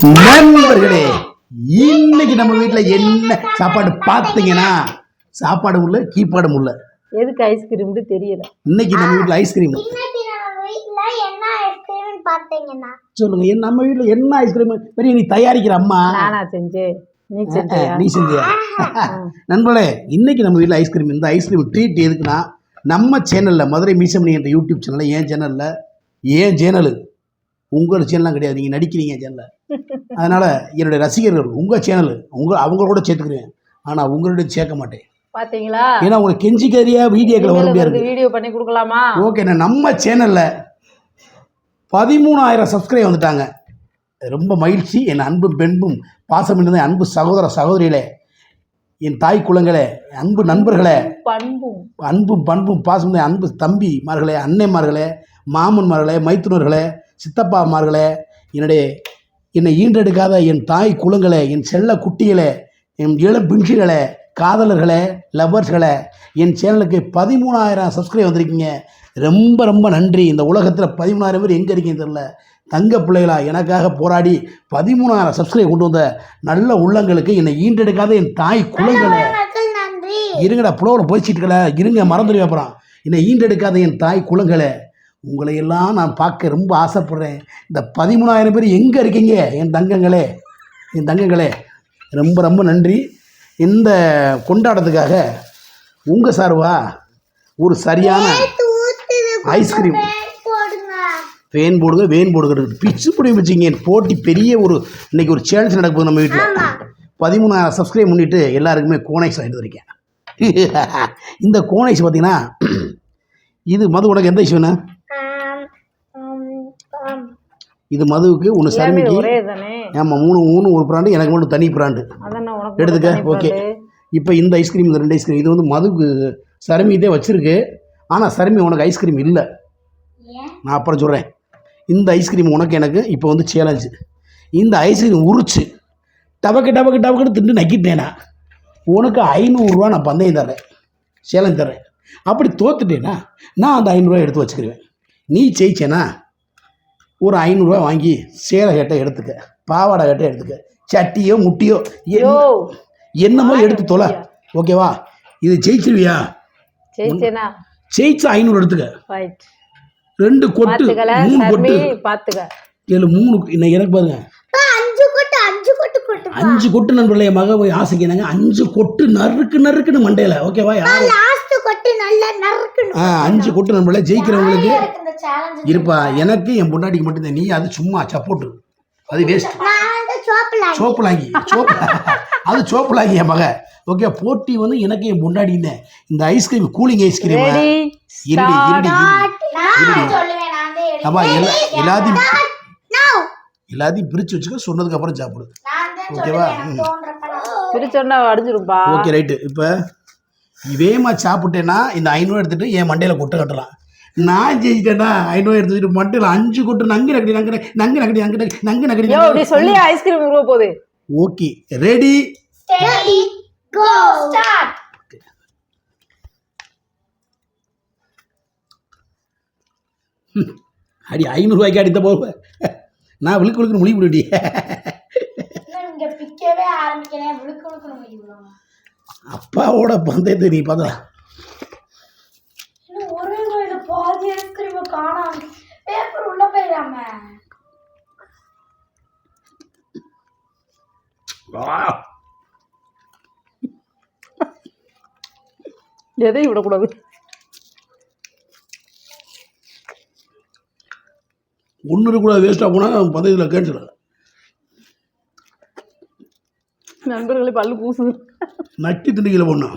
நண்பர்களே, இன்னைக்கு நம்ம வீட்டுல என்ன சாப்பாடு பார்த்தீங்கன்னா, சாப்பாடு உள்ள கீப்பாடு உள்ள எதுக்கு ஐஸ்கிரீம்னு தெரியல. இன்னைக்கு நம்ம வீட்டுல ஐஸ்கிரீம். சொல்லுங்க, நம்ம வீட்டுல என்ன ஐஸ்கிரீம்? பெரிய நீ தயாரிக்கிற அம்மா? நானா செஞ்சேன், நீ செஞ்சியா? நண்பர்களே, இன்னைக்கு நம்ம வீட்டுல ஐஸ்கிரீம். இந்த ஐஸ்கிரீம் ட்ரீட் எதுக்குன்னா, நம்ம சேனல்ல மதுரை மீசமணி என்ற யூடியூப் சேனல்ல ஏன் சேனல் உங்கள் சேனல்லாம் கிடையாது, நீங்கள் நடிக்கிறீங்க சேனலில். அதனால் என்னுடைய ரசிகர்கள் உங்கள் சேனல் அவங்க கூட சேர்த்துக்கிறேன், ஆனால் உங்களுடைய சேர்க்க மாட்டேன். பார்த்தீங்களா? ஏன்னா உங்களுக்கு கெஞ்சிக்கரியா வீடியோக்களை வர முடியாது. வீடியோ பண்ணி கொடுக்கலாமா? ஓகேண்ணா, நம்ம சேனலில் 13,000 சப்ஸ்கிரைப் வந்துட்டாங்க. ரொம்ப மகிழ்ச்சி. என் அன்பும் பெண்பும் பாசம் இருந்த அன்பு சகோதர சகோதரிகளே, என் தாய் குலங்களே, அன்பு நண்பர்களே, அன்பும் பண்பும் பாசம் அன்பு தம்பிமார்களே, அன்னைமார்களே, மாமன்மார்களே, மைத்துனர்களே, சித்தப்பாமார்களே, என்னை ஈன்றெடுக்காத என் தாய் குலங்களே, என் செல்ல குட்டிகளே, என் இளம் பிஞ்சுகளே, காதலர்களே, லவ்வர்ஸ்களே, என் சேனலுக்கு 13,000 சப்ஸ்கிரைப் வந்திருக்கீங்க. ரொம்ப ரொம்ப நன்றி. இந்த உலகத்தில் 13,000 பேர் எங்கே இருக்கீங்க தெரியல. தங்க பிள்ளைகளா எனக்காக போராடி 13,000 சப்ஸ்கிரைப் கொண்டு வந்த நல்ல உள்ளங்களுக்கு, என்னை ஈன்றெடுக்காத என் தாய் குலங்களே, இருங்கடா புலவில் போய்ச்சிட்டுக்கல, இருங்க மறந்துடுவேன் அப்புறம். என்னை ஈன்றெடுக்காத என் தாய் குலங்களே, உங்களை எல்லாம் நான் பார்க்க ரொம்ப ஆசைப்பட்றேன். இந்த 13,000 பேர் எங்கே இருக்கீங்க என் தங்கங்களே, ரொம்ப ரொம்ப நன்றி. இந்த கொண்டாடத்துக்காக உங்கள் சார்பா ஒரு சரியான ஐஸ்கிரீம் வேன் போடுங்க பிச்சு பிடி வச்சிங்க. போட்டி பெரிய இன்னைக்கு ஒரு சேலஞ்ச் நடக்குது நம்ம வீட்டில். 13,000 சப்ஸ்கிரைப் பண்ணிட்டு எல்லாருக்குமே கோனைஸ் வாங்கிட்டு இருக்கேன். இந்த கோனைஸ் பார்த்தீங்கன்னா, இது மது உனக்கு எந்த இஷ்யூண்ணா? இது மதுவுக்கு ஒன்று, சருமிக்கு. ஆமாம், மூணு ஒரு பிராண்டு, எனக்கு மட்டும் தனி பிராண்டு எடுத்துக்க. ஓகே, இப்போ இந்த ஐஸ்கிரீம், இந்த 2 ஐஸ்கிரீம், இது வந்து மதுவுக்கு சருமிதே வச்சுருக்கு. ஆனால் சருமி உனக்கு ஐஸ்கிரீம் இல்லை, நான் அப்புறம் சொல்கிறேன். இந்த ஐஸ்கிரீம் உனக்கு எனக்கு இப்போ வந்து சேலஞ்சு. இந்த ஐஸ்கிரீம் உரிச்சு டபக்குன்னு திண்டு நக்கிட்டேனா உனக்கு 500 ரூபா நான் பந்தயம் தர்றேன், சேலஞ்ச் தர்றேன். அப்படி தோத்துட்டேன்னா நான் அந்த 500 ரூபா எடுத்து வச்சுக்கிடுவேன். நீ ஜெயிச்சேனா ஒரு 500 ரூபா வாங்கி சேலை கட்டை எடுத்துக்க, பாவாடை கட்டை எடுத்துக்க, சட்டியோ முட்டியோ என்னமோ எடுத்து தொலை. ஓகேவா? இது ஜெயிச்சிருவியா? ஜெயிச்சா 500 எடுத்துக்க. 2 கொட்டு 3 கொட்டு பார்த்துக்க. 3 இன்னைக்கு எனக்கு பாருங்க 5 கொட்டு நண்பர்களே, மக ஆசைக்கு நாங்கள் 5 கொட்டு நறுக்குன்னு மண்டையில. ஓகேவா? 5 கொட்டு நண்பர்களே. ஜெயிக்கிறவங்களுக்கு இருப்பா, எனக்கு என் பொண்டாட்டிக்கு மட்டும்தான். நீ அது சும்மா சப்போட்டு, அது வேஸ்ட். சோப்புலாங்கி அது சோப்புலாங்கி என் மக. ஓகே, போட்டி வந்து எனக்கு என் பொண்டாட்டி தான். இந்த ஐஸ்கிரீம் கூலிங் ஐஸ்கிரீம் எல்லாத்தையும் பிரிச்சு வச்சுக்க, சொன்னதுக்கு அப்புறம் சாப்பிடு. ஓகேவா? Okay, right. இப்போ வேகமாக சாப்பிட்டேன்னா இந்த 500 எடுத்துட்டு என் மண்டையில் கொட்டை கட்டலாம். நான் ஜெயிச்சிட்டேன்னா 500 எடுத்துட்டு மண்டையில் 5 கொட்டு நங்கு நக்கடி சொல்லி ஐஸ்கிரீம் உருவ போகுது. Okay, ready go start. அடி 500 ரூபாய்க்கு அடித்த போவேன் நான் விழுக்கு முடிவு பண்ணிட்டே. அப்பாவோட பந்தயத்தை நீ பார்த்தா எதையும் விடக்கூடாது. ஒன்று கூட வேஸ்ட்டாக போனால் பந்தயத்தில் கேட்டுல நண்பர்களே பல்லு பூசுது. நட்டி திண்டுக்கல பொண்ணு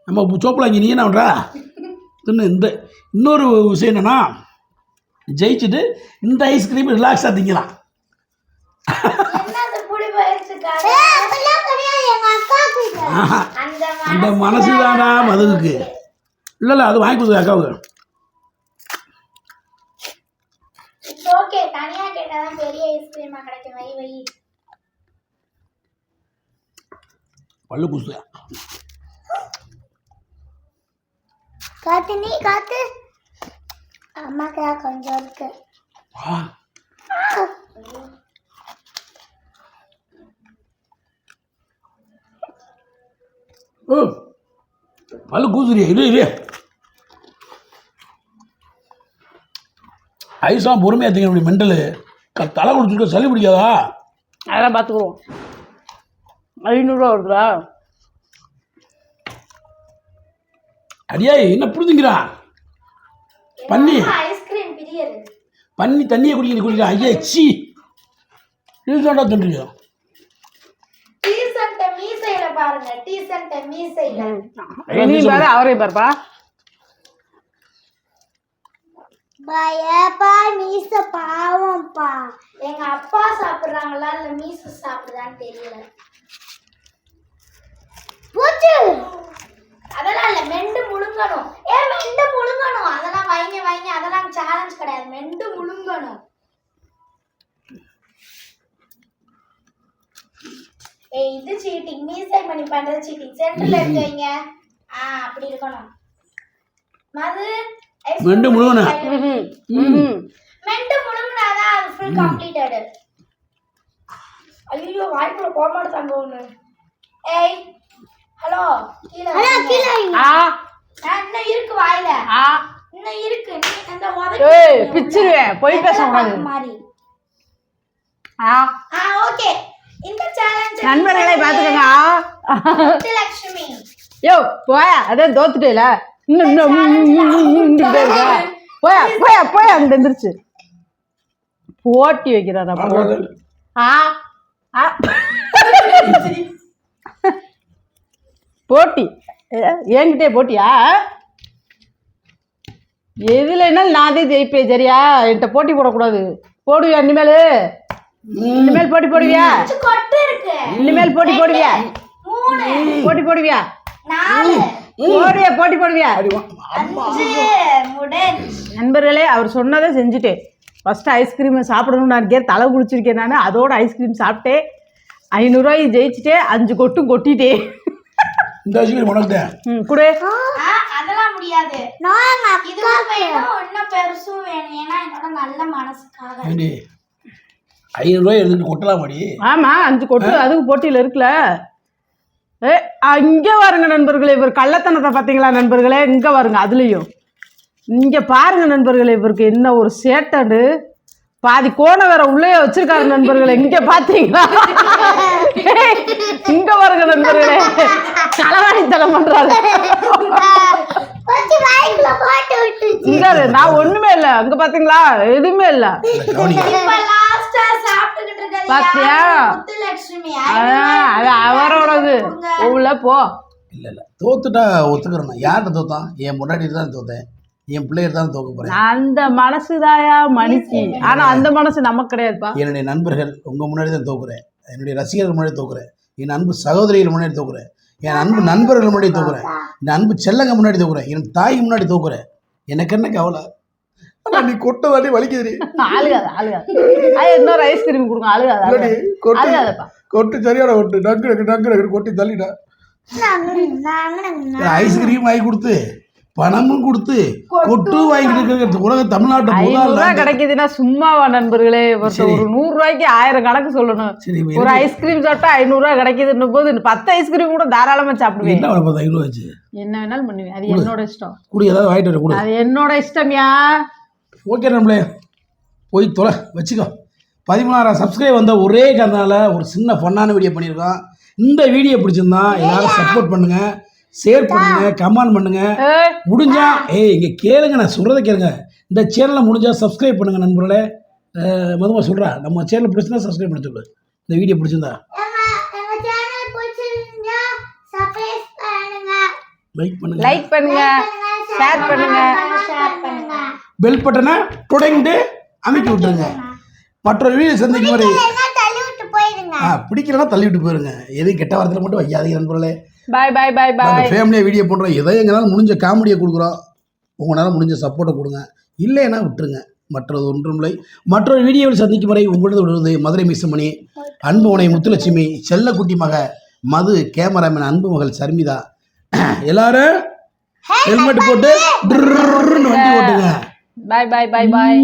நம்ம சோப்பலாங்கி. நீ என்ன பண்ணுறா தின்னு? இன்னொரு விஷயம் என்னன்னா, ஜெயிச்சுட்டு இந்த ஐஸ்கிரீம் ரிலாக்ஸாக திங்கலாம். அந்த மனசு தானா மதுவுக்கு? இல்லை அது வாங்கி கொடுக்குது அக்காவுக்கு. பல்லு குசு காத்து அம்மாக்கு கொஞ்சம் இருக்கு. ஓ பல்லு கூசுறியா? இரு ஐஸாக பொறுமையாக திங்க அப்படி மெண்டலு தலை குடிச்சுட்டு சளி பிடிக்காதா? அதெல்லாம் பார்த்துக்குவோம். 500 ரூபா வருதுடா. அடியா என்ன புரிஞ்சுங்கிறா? பண்ணி ஐஸ்கிரீம் பிரியர். பண்ணி தண்ணியை குடிக்கிறா. ஐயா சி இதுதான்டா தோன்றியா? டீசன்ட்ட மீசையில பாருங்க, டீசன்ட்ட மீசையில. நீ பாரு, அவரே பாருப்பா. பயப்பா மீச பாவம்பா. எங்க அப்பா சாப்பிடுறாங்களா இல்ல மீச சாப்பிடுதான்னு தெரியல. பூச்சு அதெல்லாம் இல்ல, மெண்டு முழுங்கணும். மெண்டு முழுங்கணும். அதெல்லாம் வைங்க, அதெல்லாம் சேலஞ்ச் கிடையாது. மெண்டு முழுங்கணும். இது சீட்டிங். மீசை பண்ணி பண்றது சீட்டிங். சென்டர்ல எடுத்து வைங்க. அப்படி இருக்கணும். மது மெண்டு முழுங்கணும். மெண்டு முழுங்கனாதான் அது ஃபுல் கம்ப்ளீட்டட். ஐயோ வாய்க்குள்ள போக மாட்டாங்க ஒண்ணு. ஏய் ஹலோ கீழ இன்னும் இருக்கு வாயில. இன்னும் இருக்கு. நீ அந்த ஏய் பிச்சிருவேன். போய் பேச கூடாது மாதிரி. ஓகே. இந்த சேலஞ்ச் நண்பர்களை பாத்துக்கங்க. லட்சுமி யோ போயா, அதே தோத்துட்டேல. போயா அங்க எந்திரிச்சு போட்டி வைக்கிறாரா? போட்டி என்கிட்டே போட்டியா? எதுல என்ன நான் தான் ஜெயிப்பேன். சரியா? என்கிட்ட போட்டி போடக்கூடாது. போடுவியா இனிமேல்? இனிமேல் போட்டி போடுவியா? கொட்டு இருக்கு. இனிமேல் போட்டி போடுவியா? 3 போட்டி போடுவியா? 4 போட்டி போடுவியா? 5 முடிஞ்சு. நண்பர்களே, அவர் சொன்னதை செஞ்சுட்டேன். ஃபர்ஸ்ட் ஐஸ்கிரீமை சாப்பிடணும்னு நான் தலை குடிச்சிருக்கேன். நான் அதோட ஐஸ்கிரீம் சாப்பிட்டேன். 500 ரூபாய் ஜெயிச்சுட்டேன். 5 கொட்டும் கொட்டிட்டேன். இந்த ஐஸ்கிரீம் உனக்கு குடு. அதெல்லாம் முடியாது. இது வேணும், இன்னும் பெருசும் வேணும். ஏன்னா என்னோட நல்ல மனசுக்காக. 500 ரூபாய் எடுத்துட்டு கொட்டலாம் மாடி. ஆமா 5 கொட்டு அதுக்கு போட்டியில் இருக்குல்ல. இங்கே பாருங்க நண்பர்களே, இவர் கள்ளத்தனத்தை பார்த்தீங்களா நண்பர்களே? இங்கே பாருங்க, அதுலேயும் இங்கே பாருங்க நண்பர்களே, இவருக்கு என்ன ஒரு சேட்டடு. பாதி கோணை வேற உள்ளே வச்சிருக்காரு நண்பர்களே. இங்கே பார்த்தீங்களா? இங்க பாருங்க நண்பர்களே, களவாணித்தனம் பண்றாரு. இங்க நான் ஒண்ணுமே இல்ல. அங்க பாத்தீங்களா? எதுவுமே இல்ல. பாத்தியா? அது அவரோடது. உள்ள போ. இல்ல தோத்துட்டா ஒத்துக்கிறேன். யார்கிட்ட தோத்தான்? என் முன்னாடி தான் தோத்தேன். என் பிள்ளையர் தான் தோக்க போறேன். அந்த மனசுதாயா மணிக்கு. ஆனா அந்த மனசு நமக்கு கிடையாதுப்பா. என்னுடைய நண்பர்கள் உங்க முன்னாடி தான் தோக்குறேன். என்னுடைய ரசிகர்கள் முன்னாடி தோக்குறேன். என் அன்பு சகோதரிகள் முன்னாடி தோக்குறேன். என் அன்பு நண்பர்கள் முன்னாடி தோக்குறேன். என் அன்பு செல்லங்க முன்னாடி தோக்குறேன். என் தாய் முன்னாடி தோக்குறேன். எனக்கு என்ன கவலை? ஆனா நீ கொட்ட தாண்டி வலிக்குது. அழுகாது. இன்னொரு ஐஸ்கிரீம் கொடுங்க. அழுகாதப்பா. கொட்டு சரியான கொட்டு. நங்கு கொட்டி தள்ளிட்டா. ஐஸ்கிரீம் வாங்கி கொடுத்து பணமும் கொடுத்து கொட்டு வாங்கிட்டு இருக்க உலக தமிழ்நாட்டில் கிடைக்குதுன்னா சும்மாவா நண்பர்களே? ஒரு 100 ரூபாய்க்கு 1000 கணக்கு சொல்லணும். ஒரு ஐஸ்கிரீம் சாப்பிட்டா 500 ரூபாய் கிடைக்குதுன்னு போது 10 ஐஸ்கிரீம் கூட தாராளமா சாப்பிடுவேன். என்ன 500 வச்சு என்ன வேணாலும் பண்ணுவேன். அது என்னோட இஷ்டம். கூட ஏதாவது வாங்கிட்டு வர. அது என்னோட இஷ்டம்யா. ஓகே நம்மளே போய் தொலை வச்சுக்கோ. 13,000 சப்ஸ்கிரைப் வந்த ஒரே காரணத்தால ஒரு சின்ன ஃபன்னான வீடியோ பண்ணியிருக்கோம். இந்த வீடியோ பிடிச்சிருந்தா எல்லாரும் சப்போர்ட் பண்ணுங்க, ஷேர் பண்ணுங்க, கமெண்ட் பண்ணுங்க. முடிஞ்சா இங்க கேளுங்க, நான் சொல்றதை கேளுங்க. இந்த சேனலை முடிஞ்சா சப்ஸ்கிரைப் பண்ணுங்க நண்பர்களே. மதுமா சொல்றா, நம்ம சேனல் பிடிச்சிருந்தா சப்ஸ்கிரைப் பண்ணி சொல்லு. இந்த வீடியோ பிடிச்சிருந்தா லைக் பண்ணுங்க, ஷேர் பண்ணுங்க, பெல் பட்டனை தொடங்கிட்டு அமைக்கி விட்டுருங்க. மற்றொரு வீடியோ சந்திக்கும் வரை பிடிக்கலன்னா தள்ளி விட்டு போயிருங்க. எதுவும் கெட்ட வார்த்தையில மட்டும் வைக்காதீங்க நண்பர்களே. பாய். ஃபேமிலியாக வீடியோ பண்ணுறோம். எதை எங்களால் முடிஞ்ச காமெடியை கொடுக்குறோம். உங்களால் முடிஞ்ச சப்போர்ட்டை கொடுங்க. இல்லைன்னா விட்டுருங்க. மற்றது ஒன்றுமில்லை. மற்றொரு வீடியோவில் சந்திக்கும் வரை உங்களது விடுவது மதுரை மிஸ்மணி, அன்பு உனை முத்துலட்சுமி, செல்லக்குட்டி மக மது, கேமராமேன் அன்பு மகள் சர்மிதா. எல்லாரும் ஹெல்மெட் போட்டு வண்டி ஓட்டுங்க. பாய்.